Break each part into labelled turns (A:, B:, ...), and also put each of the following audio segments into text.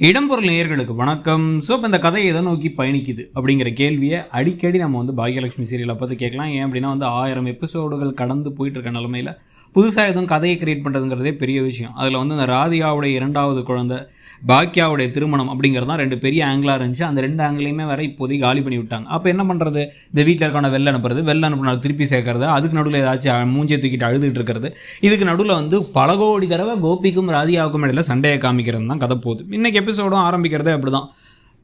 A: இடம்பொருள் நேயர்களுக்கு வணக்கம். ஸோ இப்போ இந்த கதை எதை நோக்கி பயணிக்குது அப்படிங்கிற கேள்வியை அடிக்கடி நம்ம பாக்யலட்சுமி சீரியலை பார்த்து கேட்கலாம். ஏன் அப்படின்னா 1000 எபிசோடுகள் கடந்து போயிட்டு இருக்க நிலமையில் புதுசாக எதுவும் கதையை கிரியேட் பண்ணுறதுங்கிறதே பெரிய விஷயம். அதில் இந்த ராதிகாவுடைய 2வது குழந்தை பாக்கியாவுடைய திருமணம் அப்படிங்கிறது தான் 2 பெரிய ஆங்கிளாக இருந்துச்சு. அந்த 2 ஆங்கிளையுமே வேற இப்போதைக்கு காலி பண்ணி விட்டாங்க. அப்போ என்ன பண்ணுறது? இந்த வீட்டில் இருக்கான வெளில அனுப்புனா திருப்பி சேர்க்கறது, அதுக்கு நடுவில் ஏதாச்சும் மூஞ்சியை தூக்கிட்டு அழுதுகிட்டு இருக்கிறது, இதுக்கு நடுவில் பல கோடி தடவை கோபிக்கும் ராதிகாவுக்கும் இடையில சண்டையை காமிக்கிறது தான் கதை போகுது. இன்றைக்கி எபிசோடும் ஆரம்பிக்கிறதே அப்படி தான்.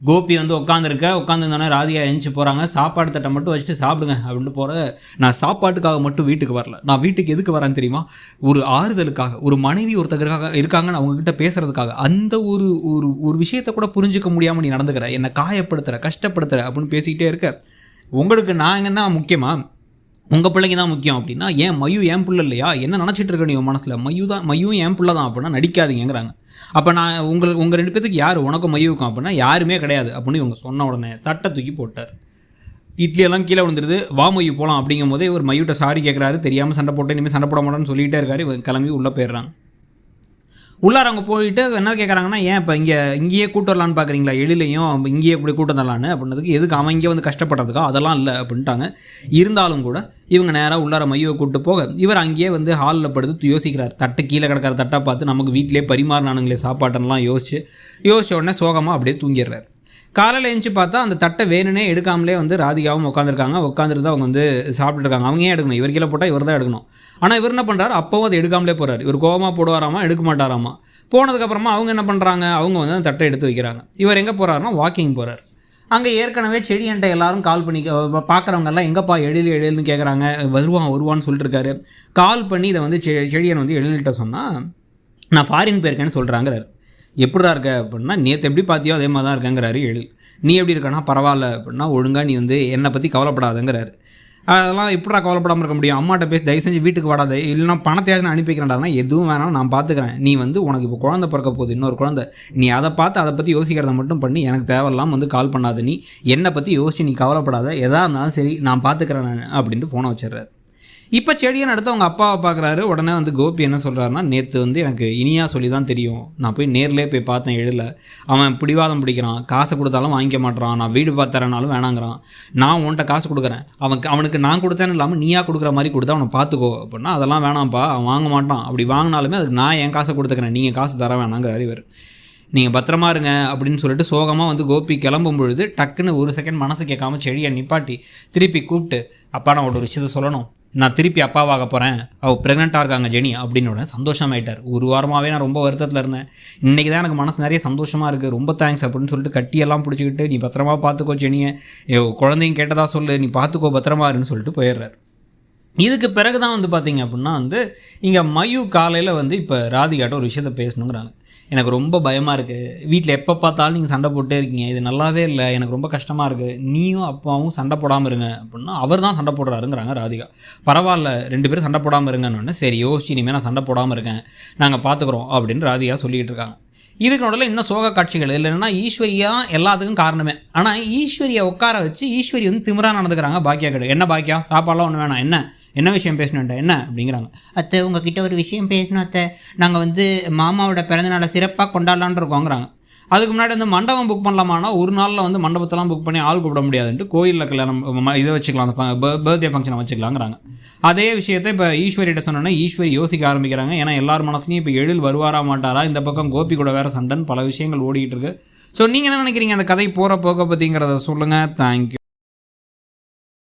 A: கோபி உட்காந்துருந்தோன்னே ராதிகா எழுந்துச்சு போகிறாங்க. சாப்பாடு தட்டை மட்டும் வச்சுட்டு சாப்பிடுங்க அப்படின்ட்டு போகிற. நான் சாப்பாட்டுக்காக மட்டும் வீட்டுக்கு வரல. நான் வீட்டுக்கு எதுக்கு வரேன்னு தெரியுமா? ஒரு ஆறுதலுக்காக, ஒரு மனைவி ஒருத்தருக்காக இருக்காங்கன்னு அவங்கக்கிட்ட பேசுகிறதுக்காக. அந்த ஒரு விஷயத்தை கூட புரிஞ்சிக்க முடியாமல் நீ நடந்துக்கிற, என்னை காயப்படுத்துகிற, கஷ்டப்படுத்துகிற அப்படின்னு பேசிக்கிட்டே இருக்க. உங்களுக்கு நான் என்ன முக்கியமாக? உங்கள் பிள்ளைங்க தான் முக்கியம் அப்படின்னா ஏன் மயு ஏன் பிள்ளை இல்லையா? என்ன நினச்சிட்டு இருக்க நீ மனசில்? மயும் ஏன் பிள்ளை தான் அப்படின்னா நடிக்காதீங்கிறாங்க. அப்போ நான் உங்கள் 2 பேத்துக்கு யார்? உனக்கும் மயுவுக்கும் அப்படின்னா யாருமே கிடையாது அப்படின்னு இவங்க சொன்ன உடனே தட்டை தூக்கி போட்டார். இட்லியெல்லாம் கீழே விழுந்துருது. வா மயு போகலாம் அப்படிங்கும் போதே ஒரு மயுட்ட சாரி கேட்குறாரு. தெரியாமல் சண்டை போட்டு இனிமேல் சண்டை போட மாட்டேன்னு சொல்லிகிட்டே இருக்காரு. கிளம்பி உள்ளே போயிடுறாங்க. உள்ளார அவங்க போயிட்டு என்ன கேட்குறாங்கன்னா, ஏன் இப்போ இங்கேயே கூட்டு வரலான்னு பார்க்குறீங்களா? எழிலையும் இங்கேயே இப்படி கூட்டம் தரலான்னு அப்படின்றதுக்கு எதுக்கு அவன் இங்கே கஷ்டப்படுறதுக்கோ அதெல்லாம் இல்லை அப்படின்ட்டாங்க. இருந்தாலும் கூட இவங்க நேராக உள்ளார மையுவை கூப்பிட்டு போக இவர் அங்கேயே ஹாலில் படுத்து யோசிக்கிறார். தட்டு கீழே கிடக்கிற தட்டை பார்த்து நமக்கு வீட்டிலே பரிமாறினானுங்களே சாப்பாட்டெல்லாம் யோசித்த உடனே சோகமாக அப்படியே தூங்கிடுறார். காலையில் எழுந்துச்சு பார்த்தா அந்த தட்டை வேணுன்னே எடுக்காமலே ராதிகாவும் உட்காந்துருக்காங்க. உட்காந்துட்டு அவங்க சாப்பிட்டுருக்காங்க. அவங்க ஏன் எடுக்கணும்? இவர் கீழே போட்டால் இவர் தான் எடுக்கணும். ஆனால் இவர் என்ன பண்ணுறாரு? அப்போவும் அதை எடுக்காமலே போகிறார். இவர் கோபமாக போடுவாராமா, எடுக்க மாட்டாராமா. போனதுக்கப்புறமா அவங்க என்ன பண்ணுறாங்க? அவங்க அந்த தட்டை எடுத்து வைக்கிறாங்க. இவர் எங்கே போகிறாருன்னா வாக்கிங் போகிறார். அங்கே ஏற்கனவே செடியன்ட்ட எல்லாரும் கால் பண்ணி பார்க்குறவங்கெல்லாம் எங்கேப்பா எழுன்னு கேட்குறாங்க. வருவான்னு சொல்லிட்டு இருக்காரு. கால் பண்ணி இதை செடியன் எழில்கிட்ட சொன்னால் நான் ஃபாரின் போயிருக்கேன்னு சொல்கிறாங்கிறார். எப்படிடா இருக்க அப்படின்னா, நேற்று எப்படி பார்த்தியோ அதே மாதிரி தான் இருக்கேங்கிறாரு எழில். நீ எப்படி இருக்கனா? பரவாயில்ல அப்படின்னா, ஒழுங்காக நீ என்னை பற்றி கவலைப்படாதங்கிறாரு. அதெல்லாம் எப்படா கவலைப்படாமல் இருக்க முடியும்? அம்மாட்ட பேசி தயவு செஞ்சு வீட்டுக்கு வராத, இல்லைனா பணத்தையாச்சும் அனுப்பி வைக்கிறேன்டானா, எதுவும் வேணாம் நான் பார்த்துக்கிறேன். நீ உனக்கு இப்போ குழந்தை பிறக்க போகுது, இன்னொரு குழந்தை. நீ அதை பற்றி யோசிக்கிறத மட்டும் பண்ணி எனக்கு தேவையில்லாமல் கால் பண்ணாத. நீ என்னை பற்றி யோசிச்சு நீ கவலைப்படாத, எதாக இருந்தாலும் சரி நான் பார்த்துக்கிறேன் நான் அப்படின்ட்டு ஃபோனை வச்சிடுறாரு. இப்போ செடியன் அடுத்து அவங்க அப்பாவை பார்க்குறாரு. உடனே கோபி என்ன சொல்கிறாருன்னா, நேற்று எனக்கு இனியா சொல்லி தான் தெரியும். நான் போய் நேர்லேயே போய் பார்த்தேன் எழில. அவன் பிடிவாதம் பிடிக்கிறான். காசை கொடுத்தாலும் வாங்கிக்க மாட்டான். நான் வீடு பார்த்துறனாலும் வேணாங்கிறான். நான் உன்கிட்ட காசு கொடுக்குறேன், அவனுக்கு நான் கொடுத்தேன்னு இல்லாமல் நீயா கொடுக்குற மாதிரி கொடுத்தா அவனை பார்த்துக்கோ அப்படின்னா, அதெல்லாம் வேணாம்ப்பா, அவன் வாங்க மாட்டான். அப்படி வாங்கினாலுமே அதுக்கு நான் என் காசை கொடுத்துக்கிறேன், நீங்கள் காசு தர வேணாங்கிறார் இவர். நீங்கள் பத்திரமா இருங்க அப்படின்னு சொல்லிட்டு சோகமாக கோபி கிளம்பும் பொழுது டக்குன்னு ஒரு செகண்ட் மனசு கேட்காம செடியை நிப்பாட்டி திருப்பி கூப்பிட்டு, அப்பா நான் ஒரு விஷயத்தை சொல்லணும், நான் திருப்பி அப்பாவாக போகிறேன், அவள் ப்ரெக்னெண்ட்டாக இருக்காங்க ஜெனி அப்படின்னு உடனே சந்தோஷமாயிட்டார். ஒரு வாரமாகவே நான் ரொம்ப வருத்தத்தில் இருந்தேன். இன்றைக்கி தான் எனக்கு மனசு நிறைய சந்தோஷமாக இருக்குது, ரொம்ப தேங்க்ஸ் அப்படின்னு சொல்லிட்டு கட்டியெல்லாம் பிடிச்சிக்கிட்டு, நீ பத்திரமா பார்த்துக்கோ ஜெனியை, குழந்தைங்க கேட்டதாக சொல்லு, நீ பார்த்துக்கோ பத்திரமா இருன்னு சொல்லிட்டு போயிடுறார். இதுக்கு பிறகு தான் பார்த்தீங்க அப்படின்னா இங்கே மயு காலையில் இப்போ ராதிகாட்ட ஒரு விஷயத்தை பேசணுங்கிறாங்க. எனக்கு ரொம்ப பயமாக இருக்குது, வீட்டில் எப்போ பார்த்தாலும் நீங்கள் சண்டை போட்டே இருக்கீங்க, இது நல்லாவே இல்லை, எனக்கு ரொம்ப கஷ்டமாக இருக்குது, நீயும் அப்பாவும் சண்டை போடாமல் இருங்க அப்படின்னா அவர் தான் சண்டை போடுறாருங்கிறாங்க ராதிகா. பரவாயில்ல 2 பேரும் சண்டை போடாமல் இருங்கன்னு. சரி யோசிச்சு இனிமேல் நான் சண்டை போடாமல் இருக்கேன், நாங்கள் பார்த்துக்குறோம் அப்படின்னு ராதிகா சொல்லிகிட்டு இருக்காங்க. இதுக்கு நடுவில் இன்னும் சோக காட்சிகள் இல்லைன்னா ஈஸ்வரியா எல்லாத்துக்கும் காரணமே. ஆனால் ஈஸ்வரியை உட்கார வச்சு ஈஸ்வரி திமிரா நடந்துக்கிறாங்க பாக்கியா கிட்ட. என்ன பாக்கியா, சாப்பாடெலாம் ஒன்று வேணாம், என்ன விஷயம் பேசணுன்ட்டா என்ன அப்படிங்கிறாங்க. அத்தை உங்ககிட்ட ஒரு விஷயம் பேசணும் அத்தை, நாங்கள் மாமாவோட பிறந்தநாளை சிறப்பாக கொண்டாடலான் இருக்கோங்கிறாங்க. அதுக்கு முன்னாடி மண்டபம் புக் பண்ணலாமான்னா ஒரு நாளில் மண்டபத்தெல்லாம் புக் பண்ணி ஆள் கூப்பிட முடியாதுன்ட்டு கோயிலில் கல்யாணம் இதை வச்சுக்கலாம், அந்த பர்த்டே ஃபங்க்ஷனை வச்சுக்கலாங்கிறாங்க. அதே விஷயத்தை இப்போ ஈஸ்வரியிட்ட சொன்னோன்னா ஈஸ்வரி யோசிக்க ஆரம்பிக்கிறாங்க. ஏன்னா எல்லார் மனசுலையும் இப்போ எழில் வருவாரா மாட்டாரா, இந்த பக்கம் கோபி கூட வேறு சண்டைன்னு பல விஷயங்கள் ஓடிக்கிட்டு இருக்கு. ஸோ நீங்கள் என்ன நினைக்கிறீங்க அந்த கதை போகிற போக்க பற்றிங்கிறத சொல்லுங்கள். தேங்க்யூ.